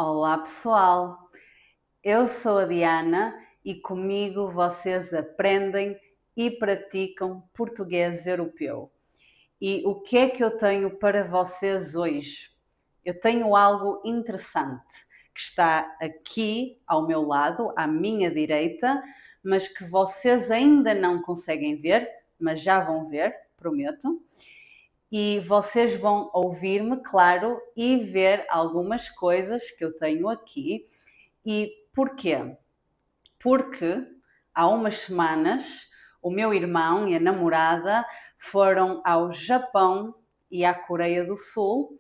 Olá pessoal, eu sou a Diana e comigo vocês aprendem e praticam português europeu. E o que é que eu tenho para vocês hoje? Eu tenho algo interessante que está aqui ao meu lado, à minha direita, mas que vocês ainda não conseguem ver, mas já vão ver, prometo. E vocês vão ouvir-me, claro, e ver algumas coisas que eu tenho aqui. E porquê? Porque há umas semanas o meu irmão e a namorada foram ao Japão e à Coreia do Sul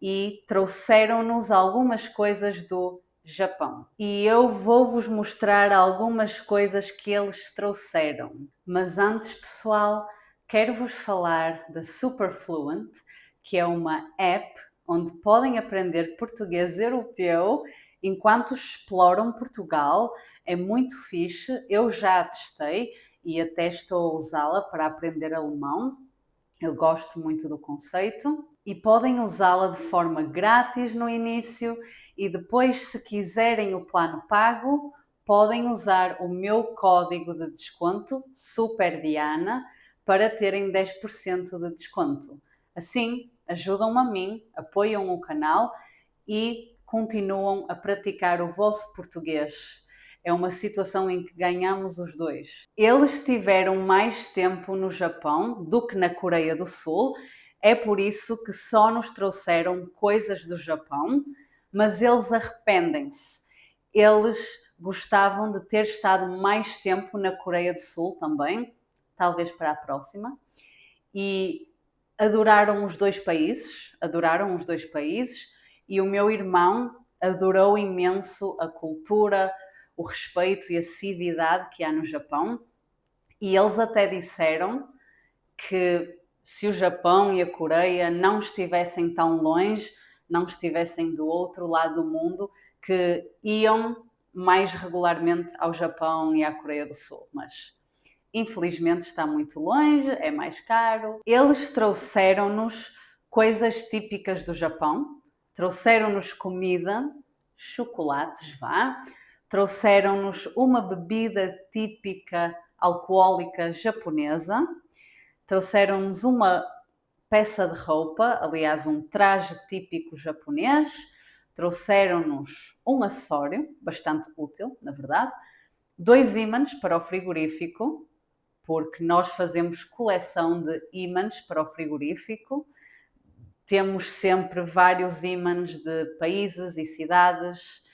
e trouxeram-nos algumas coisas do Japão. E eu vou-vos mostrar algumas coisas que eles trouxeram. Mas antes, pessoal, quero-vos falar da Superfluent, que é uma app onde podem aprender português europeu enquanto exploram Portugal. É muito fixe, eu já a testei e até estou a usá-la para aprender alemão. Eu gosto muito do conceito e podem usá-la de forma grátis no início e depois, se quiserem o plano pago, podem usar o meu código de desconto SUPERDIANA para terem 10% de desconto. Assim, ajudam-me a mim, apoiam o canal e continuam a praticar o vosso português. É uma situação em que ganhamos os dois. Eles tiveram mais tempo no Japão do que na Coreia do Sul, é por isso que só nos trouxeram coisas do Japão, mas eles arrependem-se. Eles gostavam de ter estado mais tempo na Coreia do Sul também, talvez para a próxima, e adoraram os dois países, e o meu irmão adorou imenso a cultura, o respeito e a civilidade que há no Japão, e eles até disseram que se o Japão e a Coreia não estivessem tão longe, não estivessem do outro lado do mundo, que iam mais regularmente ao Japão e à Coreia do Sul, mas infelizmente está muito longe, é mais caro. Eles trouxeram-nos coisas típicas do Japão, trouxeram-nos comida, chocolates, trouxeram-nos uma bebida típica alcoólica japonesa, trouxeram-nos uma peça de roupa, aliás, um traje típico japonês, trouxeram-nos um acessório, bastante útil, na verdade, 2 ímãs para o frigorífico, porque nós fazemos coleção de ímãs para o frigorífico. Temos sempre vários ímãs de países e cidades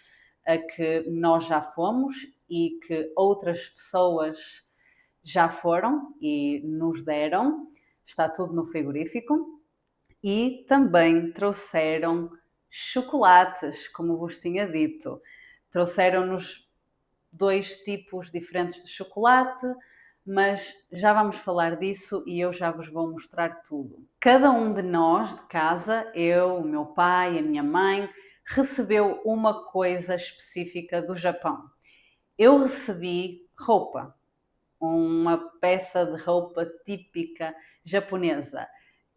a que nós já fomos e que outras pessoas já foram e nos deram. Está tudo no frigorífico. E também trouxeram chocolates, como vos tinha dito. Trouxeram-nos 2 tipos diferentes de chocolate, mas já vamos falar disso e eu já vos vou mostrar tudo. Cada um de nós de casa, eu, o meu pai, a minha mãe, recebeu uma coisa específica do Japão. Eu recebi roupa, uma peça de roupa típica japonesa,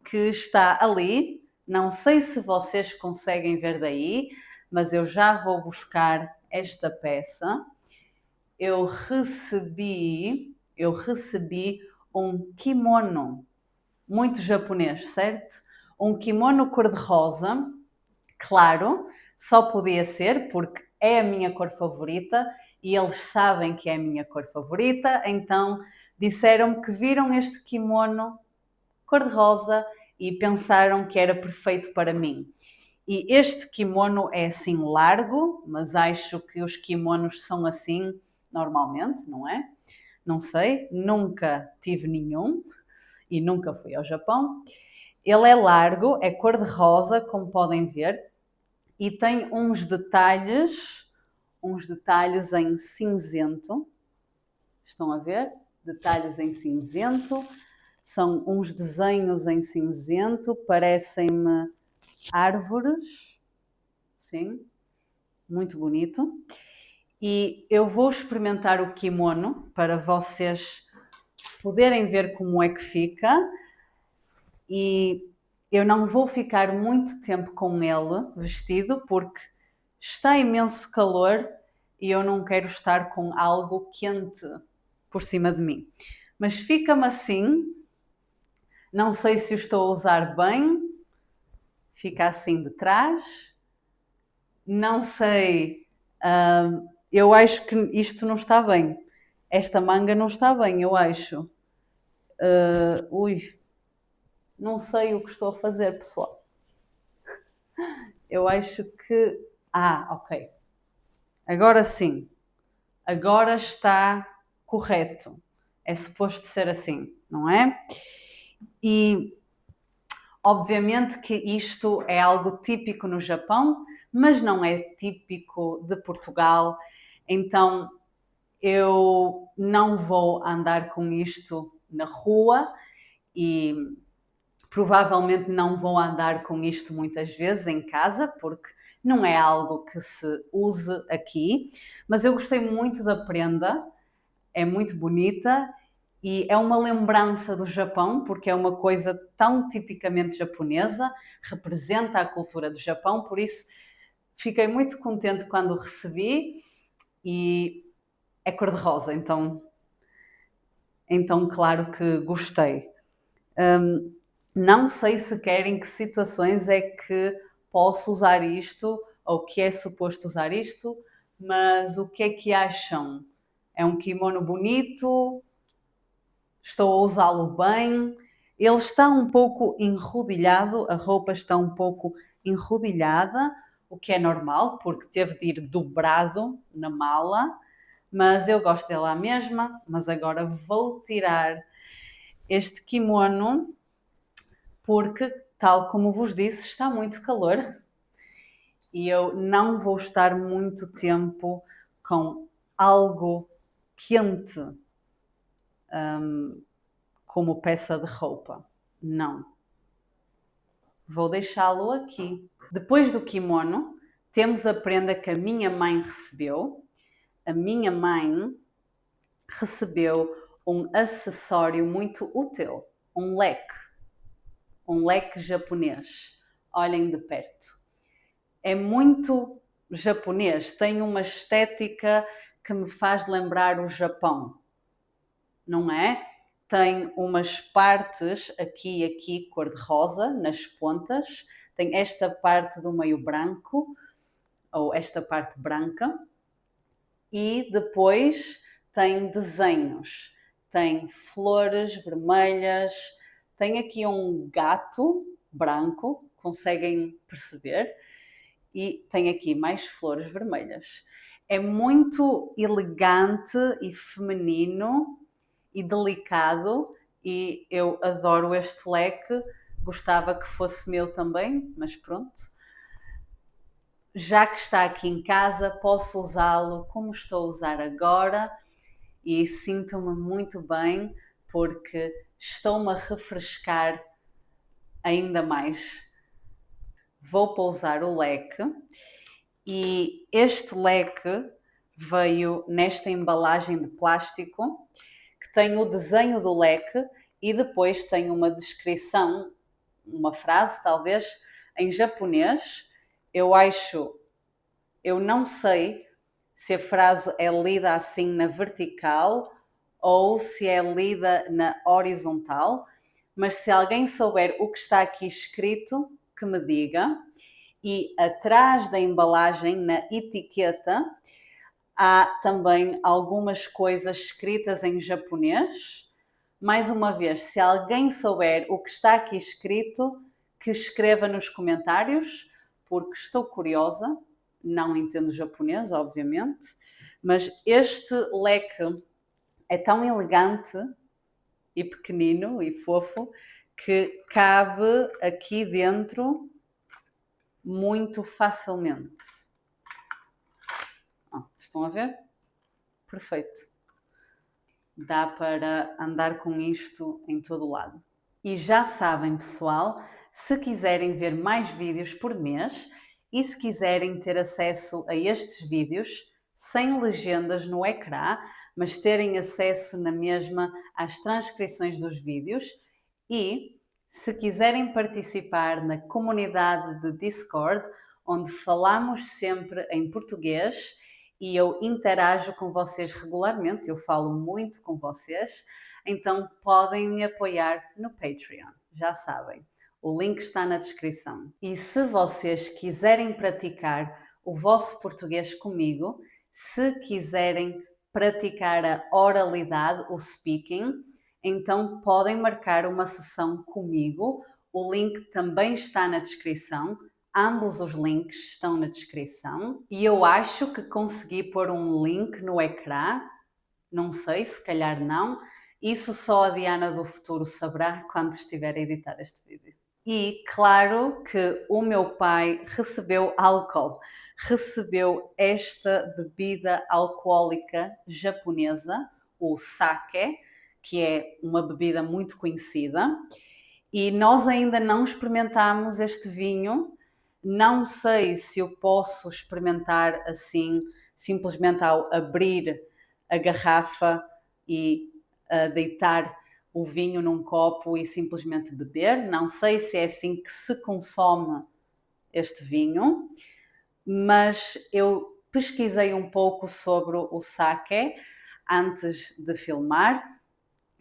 que está ali. Não sei se vocês conseguem ver daí, mas eu já vou buscar esta peça. Eu recebi um kimono, muito japonês, certo? Um kimono cor-de-rosa, claro, só podia ser porque é a minha cor favorita e eles sabem que é a minha cor favorita, então disseram-me que viram este kimono cor-de-rosa e pensaram que era perfeito para mim. E este kimono é assim largo, mas acho que os kimonos são assim normalmente, não é? Não sei, nunca tive nenhum e nunca fui ao Japão. Ele é largo, é cor-de-rosa, como podem ver, e tem uns detalhes em cinzento. Estão a ver? Detalhes em cinzento. São uns desenhos em cinzento, parecem-me árvores. Sim, muito bonito. E eu vou experimentar o kimono para vocês poderem ver como é que fica. E eu não vou ficar muito tempo com ele vestido porque está imenso calor e eu não quero estar com algo quente por cima de mim. Mas fica-me assim, não sei se o estou a usar bem, fica assim de trás, não sei, eu acho que isto não está bem, esta manga não está bem, eu acho. Ui, não sei o que estou a fazer, pessoal. Eu acho que... ok. Agora sim. Agora está correto. É suposto ser assim, não é? E obviamente que isto é algo típico no Japão, mas não é típico de Portugal. Então eu não vou andar com isto na rua e provavelmente não vou andar com isto muitas vezes em casa, porque não é algo que se use aqui. Mas eu gostei muito da prenda, é muito bonita e é uma lembrança do Japão, porque é uma coisa tão tipicamente japonesa, representa a cultura do Japão, por isso fiquei muito contente quando o recebi e é cor-de-rosa, então claro que gostei. Não sei sequer em que situações é que posso usar isto ou que é suposto usar isto, mas o que é que acham? É um kimono bonito? Estou a usá-lo bem? Ele está um pouco enrodilhado, a roupa está um pouco enrodilhada, o que é normal, porque teve de ir dobrado na mala, mas eu gosto dela à mesma. Mas agora vou tirar este kimono porque, tal como vos disse, está muito calor e eu não vou estar muito tempo com algo quente como peça de roupa. Não. Vou deixá-lo aqui. Depois do kimono, temos a prenda que a minha mãe recebeu. A minha mãe recebeu um acessório muito útil, um leque japonês. Olhem de perto. É muito japonês, tem uma estética que me faz lembrar o Japão, não é? Tem umas partes aqui e aqui cor-de-rosa nas pontas, tem esta parte do meio branco, ou esta parte branca, e depois tem desenhos, tem flores vermelhas, tem aqui um gato branco, conseguem perceber? E tem aqui mais flores vermelhas. É muito elegante e feminino e delicado e eu adoro este leque. Gostava que fosse meu também, mas pronto. Já que está aqui em casa, posso usá-lo como estou a usar agora e sinto-me muito bem porque estou-me a refrescar ainda mais. Vou pousar o leque e este leque veio nesta embalagem de plástico que tem o desenho do leque e depois tem uma descrição, uma frase talvez em japonês. Eu não sei se a frase é lida assim na vertical ou se é lida na horizontal, mas se alguém souber o que está aqui escrito, que me diga. E atrás da embalagem, na etiqueta, há também algumas coisas escritas em japonês. Mais uma vez, se alguém souber o que está aqui escrito, que escreva nos comentários, porque estou curiosa. Não entendo japonês, obviamente, mas este leque é tão elegante e pequenino e fofo que cabe aqui dentro muito facilmente. Estão a ver? Perfeito. Dá para andar com isto em todo o lado. E já sabem, pessoal, se quiserem ver mais vídeos por mês e se quiserem ter acesso a estes vídeos sem legendas no ecrã, mas terem acesso na mesma às transcrições dos vídeos e se quiserem participar na comunidade de Discord, onde falamos sempre em português e eu interajo com vocês regularmente, eu falo muito com vocês, então podem me apoiar no Patreon, já sabem. O link está na descrição. E se vocês quiserem praticar o vosso português comigo, se quiserem praticar a oralidade, o speaking, então podem marcar uma sessão comigo. O link também está na descrição. Ambos os links estão na descrição. E eu acho que consegui pôr um link no ecrã. Não sei, se calhar não. Isso só a Diana do futuro saberá quando estiver a editar este vídeo. E claro que o meu pai recebeu álcool, recebeu esta bebida alcoólica japonesa, o sake, que é uma bebida muito conhecida, e nós ainda não experimentámos este vinho. Não sei se eu posso experimentar assim, simplesmente ao abrir a garrafa e deitar o vinho num copo e simplesmente beber. Não sei se é assim que se consome este vinho, mas eu pesquisei um pouco sobre o sake antes de filmar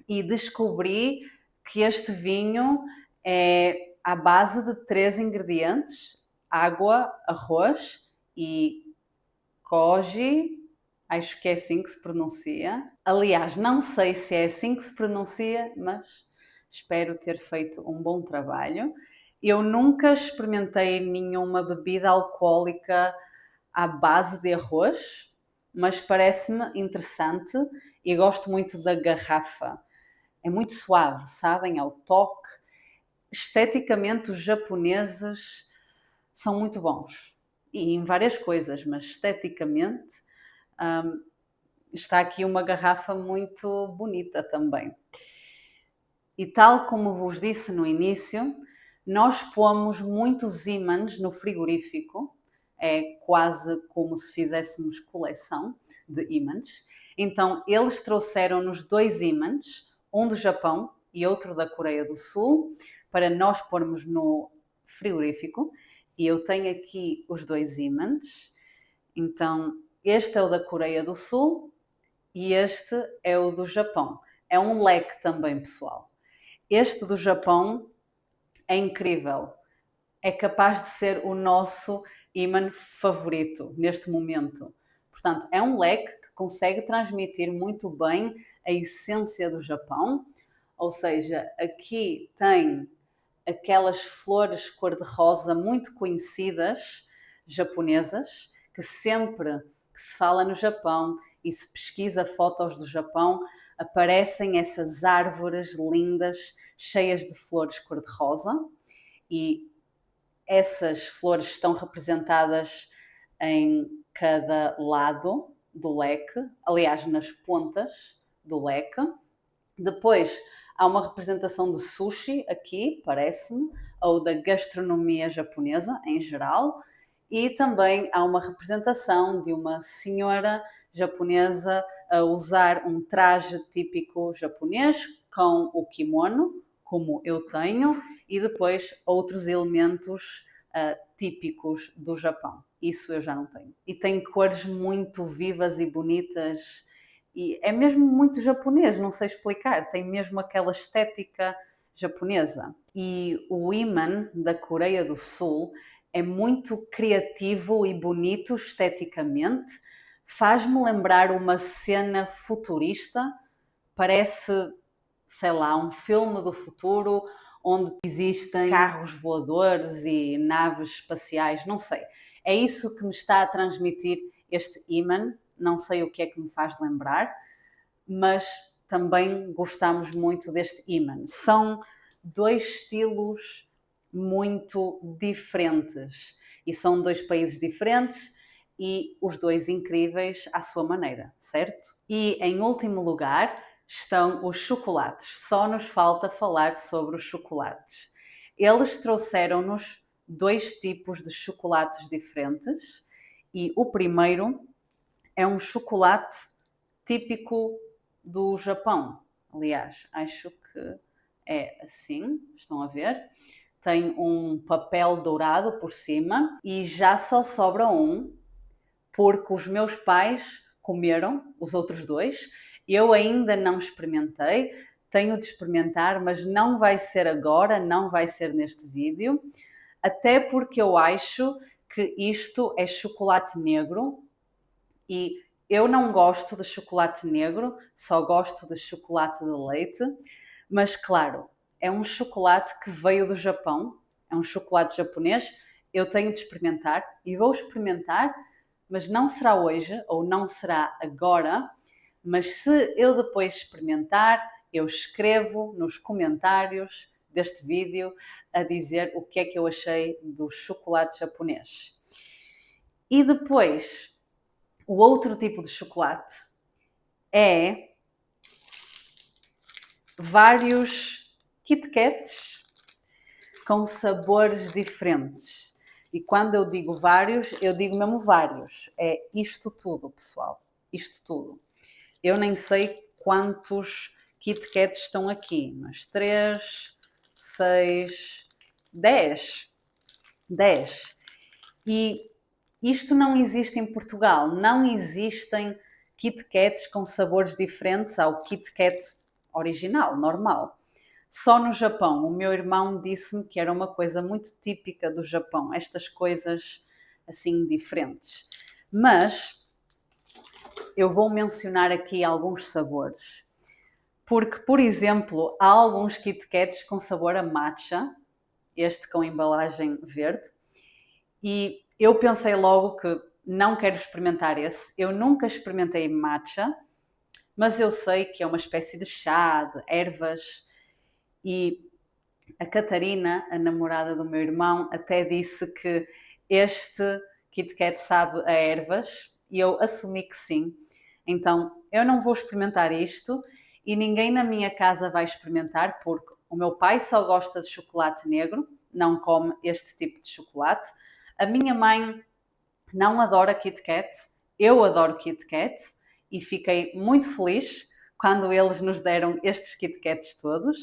e descobri que este vinho é à base de 3 ingredientes: água, arroz e koji, acho que é assim que se pronuncia. Aliás, não sei se é assim que se pronuncia, mas espero ter feito um bom trabalho. Eu nunca experimentei nenhuma bebida alcoólica à base de arroz, mas parece-me interessante e gosto muito da garrafa. É muito suave, sabem? Ao toque. Esteticamente, os japoneses são muito bons. E em várias coisas, mas esteticamente está aqui uma garrafa muito bonita também. E tal como vos disse no início, nós pomos muitos ímãs no frigorífico, é quase como se fizéssemos coleção de ímãs. Então eles trouxeram-nos 2 ímãs, um do Japão e outro da Coreia do Sul, para nós pormos no frigorífico. E eu tenho aqui os 2 ímãs. Então este é o da Coreia do Sul e este é o do Japão. É um leque também, pessoal. Este do Japão é incrível. É capaz de ser o nosso ímã favorito neste momento. Portanto, é um leque que consegue transmitir muito bem a essência do Japão. Ou seja, aqui tem aquelas flores cor-de-rosa muito conhecidas, japonesas, que sempre que se fala no Japão e se pesquisa fotos do Japão, aparecem essas árvores lindas, cheias de flores cor-de-rosa, e essas flores estão representadas em cada lado do leque, aliás, nas pontas do leque. Depois há uma representação de sushi aqui, parece-me, ou da gastronomia japonesa em geral, e também há uma representação de uma senhora japonesa a usar um traje típico japonês com o kimono, como eu tenho, e depois outros elementos típicos do Japão. Isso eu já não tenho. E tem cores muito vivas e bonitas, e é mesmo muito japonês, não sei explicar, tem mesmo aquela estética japonesa. E o imã da Coreia do Sul é muito criativo e bonito esteticamente, faz-me lembrar uma cena futurista, parece, sei lá, um filme do futuro onde existem carros voadores e naves espaciais, não sei. É isso que me está a transmitir este imã, não sei o que é que me faz lembrar, mas também gostamos muito deste imã. São 2 estilos muito diferentes e são 2 países diferentes e os 2 incríveis à sua maneira, certo? E em último lugar estão os chocolates. Só nos falta falar sobre os chocolates. Eles trouxeram-nos 2 tipos de chocolates diferentes e o primeiro é um chocolate típico do Japão. Aliás, acho que é assim, estão a ver? tem um papel dourado por cima e já só sobra um, porque os meus pais comeram os outros dois. Eu ainda não experimentei, tenho de experimentar, mas não vai ser agora, não vai ser neste vídeo, até porque eu acho que isto é chocolate negro e eu não gosto de chocolate negro, só gosto de chocolate de leite, mas claro, é um chocolate que veio do Japão, é um chocolate japonês, eu tenho de experimentar e vou experimentar, mas não será hoje ou não será agora, mas se eu depois experimentar, eu escrevo nos comentários deste vídeo a dizer o que é que eu achei do chocolate japonês. E depois, o outro tipo de chocolate é vários Kit Kats com sabores diferentes. E quando eu digo vários, eu digo mesmo vários. É isto tudo, pessoal. Isto tudo. Eu nem sei quantos Kit Kats estão aqui, mas 3, 6, 10. 10. E isto não existe em Portugal. Não existem Kit Kats com sabores diferentes ao Kit Kat original, normal. Só no Japão. O meu irmão disse-me que era uma coisa muito típica do Japão, estas coisas assim diferentes. Mas eu vou mencionar aqui alguns sabores. Porque, por exemplo, há alguns Kit Kats com sabor a matcha, este com embalagem verde, e eu pensei logo que não quero experimentar esse. Eu nunca experimentei matcha, mas eu sei que é uma espécie de chá, de ervas, e a Catarina, a namorada do meu irmão, até disse que este Kit Kat sabe a ervas, e eu assumi que sim. Então, eu não vou experimentar isto e ninguém na minha casa vai experimentar, porque o meu pai só gosta de chocolate negro, não come este tipo de chocolate. A minha mãe não adora Kit Kat, eu adoro Kit Kat e fiquei muito feliz quando eles nos deram estes Kit Kats todos,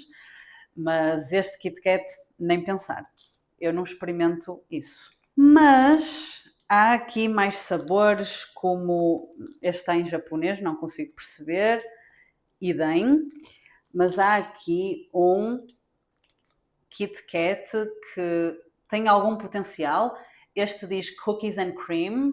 mas este Kit Kat nem pensar, eu não experimento isso. Mas há aqui mais sabores, como este está em japonês, não consigo perceber, idem, mas há aqui um Kit Kat que tem algum potencial. Este diz Cookies and Cream,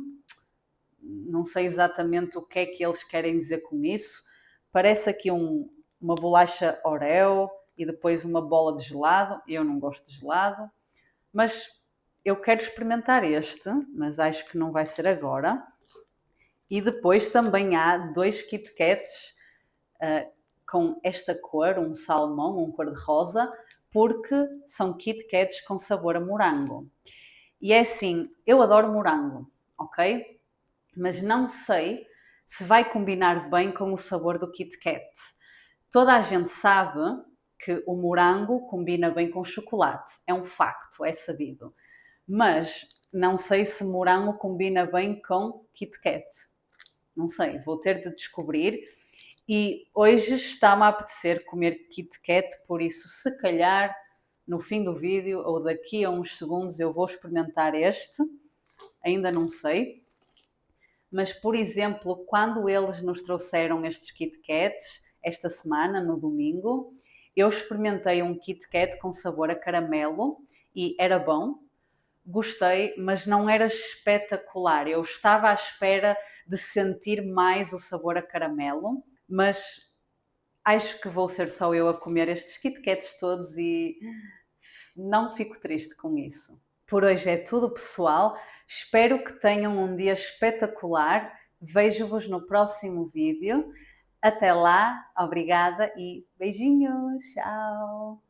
não sei exatamente o que é que eles querem dizer com isso. Parece aqui uma bolacha Oreo e depois uma bola de gelado. Eu não gosto de gelado, mas eu quero experimentar este, mas acho que não vai ser agora. E depois também há 2 Kit Kats com esta cor, um salmão, um cor-de-rosa, porque são Kit Kats com sabor a morango. E é assim, eu adoro morango, ok? Mas não sei se vai combinar bem com o sabor do Kit Kat. Toda a gente sabe que o morango combina bem com chocolate, é um facto, é sabido. Mas não sei se morango combina bem com Kit Kat. Não sei, vou ter de descobrir. E hoje está-me a apetecer comer Kit Kat, por isso, se calhar, no fim do vídeo ou daqui a uns segundos, eu vou experimentar este. Ainda não sei. Mas, por exemplo, quando eles nos trouxeram estes Kit Kats, esta semana, no domingo, eu experimentei um Kit Kat com sabor a caramelo e era bom. Gostei, mas não era espetacular. Eu estava à espera de sentir mais o sabor a caramelo, mas acho que vou ser só eu a comer estes Kit Kats todos e não fico triste com isso. Por hoje é tudo, pessoal. Espero que tenham um dia espetacular. Vejo-vos no próximo vídeo. Até lá, obrigada e beijinhos. Tchau!